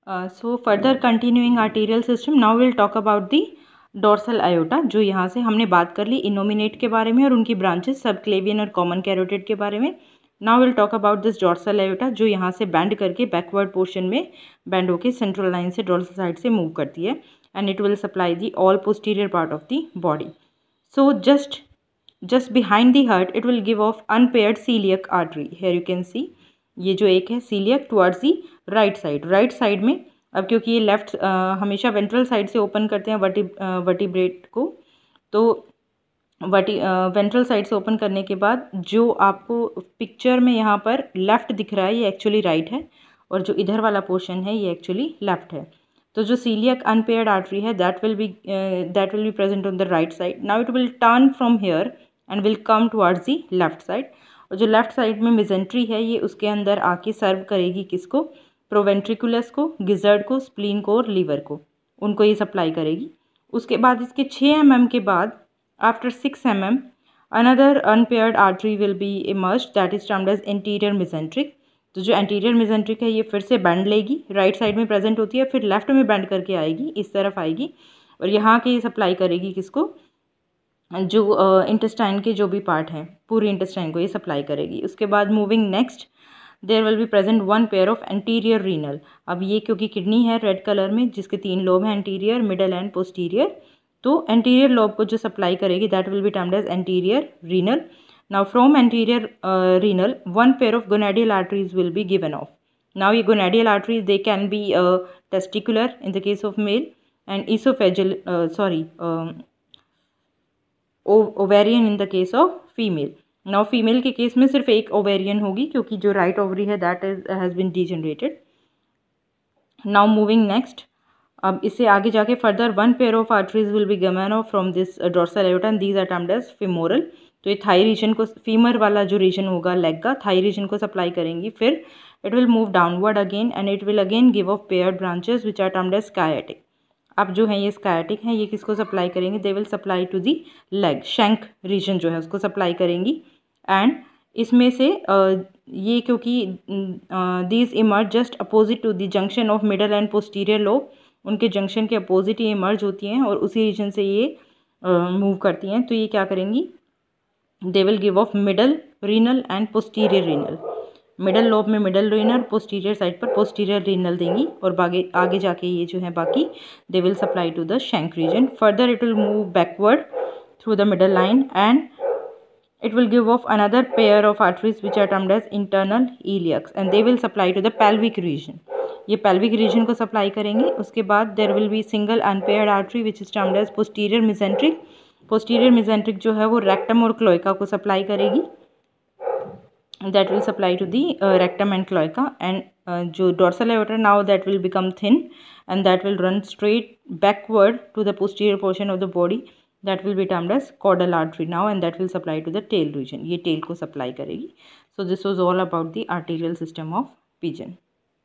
So further continuing arterial system, now we'll talk about the dorsal aorta, जो यहाँ से हमने बात कर ली इनोमिनेट के बारे में और उनकी ब्रांचेस सबक्लेवियन और कॉमन कैरोटिड के बारे में. Now will talk about this dorsal aorta, जो यहाँ से बैंड करके बैकवर्ड पोर्शन में बैंड होके सेंट्रल लाइन से डोर्सल साइड से मूव करती है and it will supply the all posterior part of the body. So just behind the heart it will give off unpaired celiac artery. Here you can see, ये जो एक है celiac towards the right side में. अब क्योंकि ये left हमेशा ventral side से ओपन करते हैं वर्टिब्रेट को, तो वेंट्रल साइड से ओपन करने के बाद जो आपको पिक्चर में यहाँ पर लेफ्ट दिख रहा है ये एक्चुअली राइट है और जो इधर वाला पोर्शन है ये एक्चुअली लेफ्ट है. तो जो सीलियक अनपेयर्ड आर्टरी है that will be present on the right side. Now it will turn from here and will come towards the left side. और जो लेफ्ट साइड में मिजेंट्री है ये उसके अंदर आके सर्व करेगी किसको, प्रोवेंट्रिकुलस को, गिजर्ड को, स्प्लीन को और लीवर को, उनको ये सप्लाई करेगी. उसके बाद इसके 6 mm के बाद after 6 mm another unpaired artery will be emerged that is termed as anterior mesenteric. तो जो एंटीरियर मिजेंट्रिक है ये फिर से बैंड लेगी, राइट साइड में प्रेजेंट होती है, फिर लेफ्ट में बैंड करके आएगी, इस तरफ आएगी और यहाँ के ये सप्लाई करेगी किसको, जो इंटेस्टाइन के जो भी पार्ट हैं पूरी इंटेस्टाइन को ये सप्लाई करेगी. उसके बाद moving next there will be present 1 pair of anterior renal. अब ये क्योंकि किडनी है रेड कलर में जिसके 3 लोब हैं, एंटीरियर, मिडल एंड पोस्टीरियर, तो एंटीरियर लोब को जो सप्लाई करेगी that will be termed as anterior renal. Now from anterior renal 1 pair of gonadal arteries will be given off. Now ये gonadal arteries they can be testicular in the case of male and oesophageal ovarian in the case of female. Now female के case में सिर्फ एक ovarian होगी क्योंकि जो right ovary है that has been degenerated. Now moving next, अब इससे आगे जाके further 1 pair of arteries will be given off from this dorsal aorta and these are termed as femoral. तो ये थाई रीजन को, फीमर वाला जो रीजन होगा लेग का, थाई रीजन को सप्लाई करेंगी. फिर it will move downward again and it will again give off paired branches which are termed as sciatic. अब जो है ये स्कायाटिक हैं, ये किसको सप्लाई करेंगे, they will supply to the leg, shank region जो है उसको सप्लाई करेंगी. एंड इसमें से ये क्योंकि these emerge just opposite to the junction of middle and posterior lobe, उनके जंक्शन के अपोजिट ही इमर्ज होती हैं और उसी रीजन से ये मूव करती हैं. तो ये क्या करेंगी, they will give off middle renal and posterior renal. Middle lobe में मिडल रीनल, पोस्टीरियर साइड पर पोस्टीरियर रीनल देंगी और आगे जाके ये जो है बाकी they will supply to the shank region. Further it will move backward through the middle line and it will give off another pair of arteries which are termed as internal iliacs and they will supply to the pelvic region. ये pelvic region को supply करेंगे. उसके बाद there will be single unpaired artery which is termed as posterior mesenteric. posterior mesenteric जो है वो rectum और cloaca को supply करेगी, that will supply to the rectum and cloaca. and जो dorsal aorta now that will become thin and that will run straight backward to the posterior portion of the body, that will be termed as caudal artery now and that will supply to the tail region. ये tail को supply करेगी. So this was all about the arterial system of pigeon.